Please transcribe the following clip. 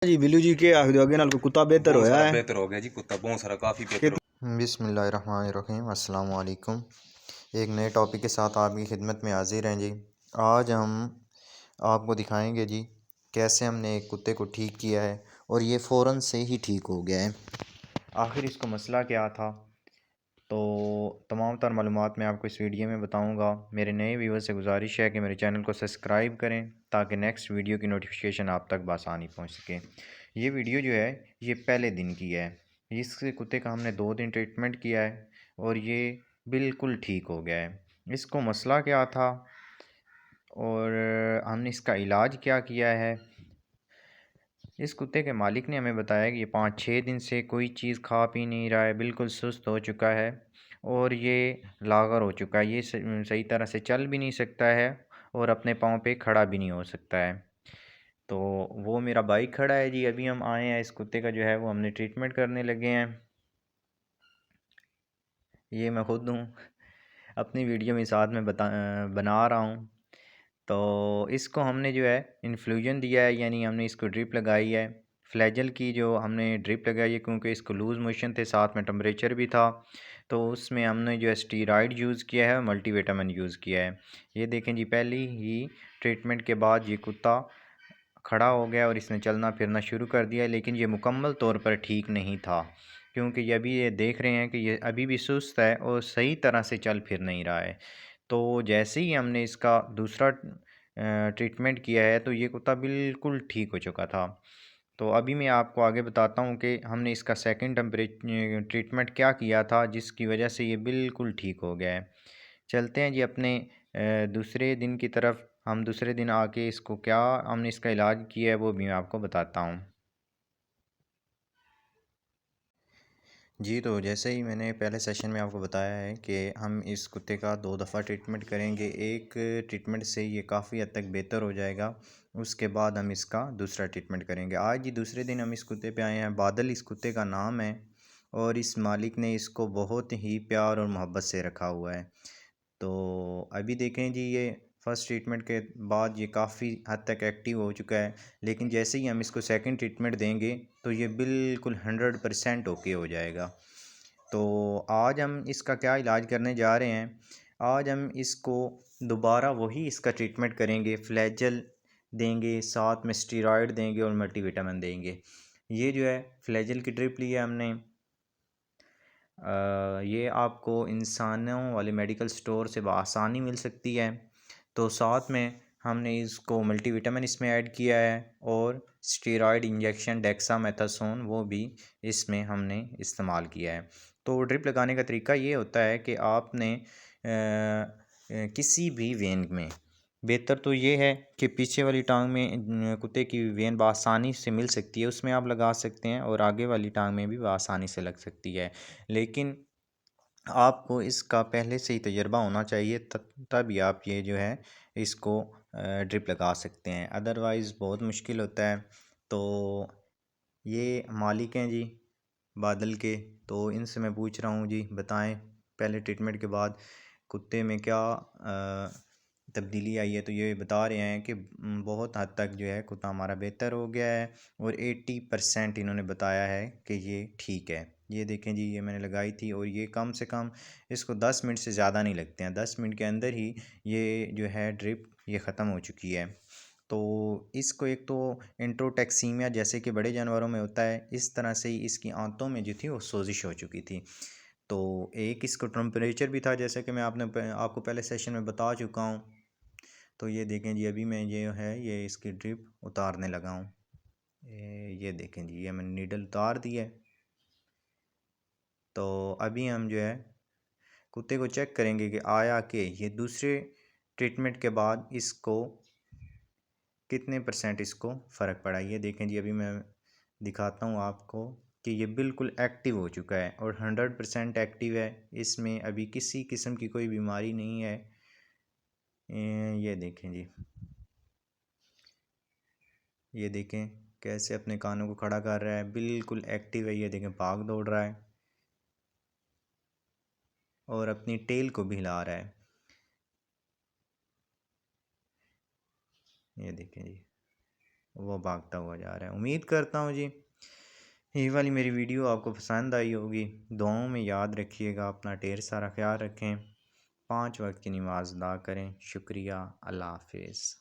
जी बिल्लू जी के आगे नाल कुत्ता बेहतर बहुत होया सारा है बेहतर हो गया जी। कुत्ता बहुत सारा काफ़ी बेहतर हो। बिस्मिल्लाहिर्रहमानिर्रहीम अस्सलाम वालेकुम। एक नए टॉपिक के साथ आपकी खिदमत में हाजिर हैं जी। आज हम आपको दिखाएंगे जी कैसे हमने एक कुत्ते को ठीक किया है और ये फ़ौरन से ही ठीक हो गया है। आखिर इसको मसला क्या था, तो तमाम तर मालूमात मैं आपको इस वीडियो में बताऊंगा। मेरे नए व्यूवर से गुजारिश है कि मेरे चैनल को सब्सक्राइब करें ताकि नेक्स्ट वीडियो की नोटिफिकेशन आप तक बआसानी पहुंच सके। ये वीडियो जो है ये पहले दिन की है। इस कुत्ते का हमने 2 दिन ट्रीटमेंट किया है और ये बिल्कुल ठीक हो गया है। इसको मसला क्या था और हमने इसका इलाज क्या किया है। इस कुत्ते के मालिक ने हमें बताया कि ये 5-6 दिन से कोई चीज़ खा पी नहीं रहा है, बिल्कुल सुस्त हो चुका है और ये लागर हो चुका है। ये सही तरह से चल भी नहीं सकता है और अपने पाँव पे खड़ा भी नहीं हो सकता है। तो वो मेरा बाइक खड़ा है जी, अभी हम आए हैं। इस कुत्ते का जो है वो हमने ट्रीटमेंट करने लगे हैं। ये मैं खुद हूँ, अपनी वीडियो में साथ में बना रहा हूँ। तो इसको हमने जो है इन्फ्लूजन दिया है, यानी हमने इसको ड्रिप लगाई है। फ्लैजल की जो हमने ड्रिप लगाई है क्योंकि इसको लूज़ मोशन थे, साथ में टेम्परेचर भी था, तो उसमें हमने जो है स्टीरॉयड यूज़ किया है और मल्टीविटामिन यूज़ किया है। ये देखें जी, पहली ही ट्रीटमेंट के बाद ये कुत्ता खड़ा हो गया और इसने चलना फिरना शुरू कर दिया, लेकिन ये मुकम्मल तौर पर ठीक नहीं था क्योंकि ये देख रहे हैं कि ये अभी भी सुस्त है और सही तरह से चल फिर नहीं रहा है। तो जैसे ही हमने इसका दूसरा ट्रीटमेंट किया है तो ये कुत्ता बिल्कुल ठीक हो चुका था। तो अभी मैं आपको आगे बताता हूँ कि हमने इसका सेकंड ट्रीटमेंट क्या किया था जिसकी वजह से ये बिल्कुल ठीक हो गया है। चलते हैं जी अपने दूसरे दिन की तरफ। हम दूसरे दिन आके इसको क्या हमने इसका इलाज किया है वो भी मैं आपको बताता हूँ। जी, तो जैसे ही मैंने पहले सेशन में आपको बताया है कि हम इस कुत्ते का 2 दफ़ा ट्रीटमेंट करेंगे। एक ट्रीटमेंट से ये काफ़ी हद तक बेहतर हो जाएगा, उसके बाद हम इसका दूसरा ट्रीटमेंट करेंगे। आज ही दूसरे दिन हम इस कुत्ते पे आए हैं। बादल इस कुत्ते का नाम है और इस मालिक ने इसको बहुत ही प्यार और मोहब्बत से रखा हुआ है। तो अभी देखें जी, ये फ़र्स्ट ट्रीटमेंट के बाद ये काफ़ी हद तक एक्टिव हो चुका है, लेकिन जैसे ही हम इसको सेकंड ट्रीटमेंट देंगे तो ये बिल्कुल 100% ओके हो जाएगा। तो आज हम इसका क्या इलाज करने जा रहे हैं। आज हम इसको दोबारा वही इसका ट्रीटमेंट करेंगे, फ्लैजल देंगे, साथ में स्टीरॉयड देंगे और मल्टीविटामिन देंगे। ये जो है फ्लैजल की ड्रिप ली है हमने। ये आपको इंसानों वाले मेडिकल स्टोर से बआसानी मिल सकती है। तो साथ में हमने इसको मल्टीविटामिन इसमें ऐड किया है और स्टेरॉयड इंजेक्शन डेक्सामेथासोन वो भी इसमें हमने इस्तेमाल किया है। तो ड्रिप लगाने का तरीका ये होता है कि आपने किसी भी वेन में, बेहतर तो ये है कि पीछे वाली टांग में कुत्ते की वेन बआसानी से मिल सकती है, उसमें आप लगा सकते हैं और आगे वाली टांग में भी बआसानी से लग सकती है। लेकिन आपको इसका पहले से ही तजर्बा होना चाहिए, तभी आप ये जो है इसको ड्रिप लगा सकते हैं, अदरवाइज़ बहुत मुश्किल होता है। तो ये मालिक हैं जी बादल के, तो इनसे मैं पूछ रहा हूँ जी, बताएं पहले ट्रीटमेंट के बाद कुत्ते में क्या तब्दीली आई है। तो ये बता रहे हैं कि बहुत हद तक जो है कुत्ता हमारा बेहतर हो गया है और 80% इन्होंने बताया है कि ये ठीक है। ये देखें जी, ये मैंने लगाई थी और ये कम से कम इसको 10 मिनट से ज़्यादा नहीं लगते हैं, 10 मिनट के अंदर ही ये जो है ड्रिप ये ख़त्म हो चुकी है। तो इसको एक तो इंट्रोटैक्सीमिया जैसे कि बड़े जानवरों में होता है, इस तरह से ही इसकी आंतों में जो थी वो सोजिश हो चुकी थी। तो एक इसको टेम्परेचर भी था, जैसे कि मैं आपको पहले सेशन में बता चुका हूँ। तो ये देखें जी, अभी मैं ये है ये इसकी ड्रिप उतारने लगा हूँ। ये देखें जी, ये मैंने नीडल उतार दी है। तो अभी हम जो है कुत्ते को चेक करेंगे कि आया कि ये दूसरे ट्रीटमेंट के बाद इसको कितने परसेंट इसको फ़र्क पड़ा। ये देखें जी, अभी मैं दिखाता हूँ आपको कि ये बिल्कुल एक्टिव हो चुका है और 100% एक्टिव है। इसमें अभी किसी किस्म की कोई बीमारी नहीं है। ये देखें जी, ये देखें कैसे अपने कानों को खड़ा कर रहा है, बिल्कुल एक्टिव है। ये देखें भाग दौड़ रहा है और अपनी टेल को भी हिला रहा है। ये देखें जी, वो भागता हुआ जा रहा है। उम्मीद करता हूँ जी ये वाली मेरी वीडियो आपको पसंद आई होगी। दुआओं में याद रखिएगा, अपना ढेर सारा ख्याल रखें, 5 वक्त की नमाज़ अदा करें। शुक्रिया, अल्लाह हाफिज़।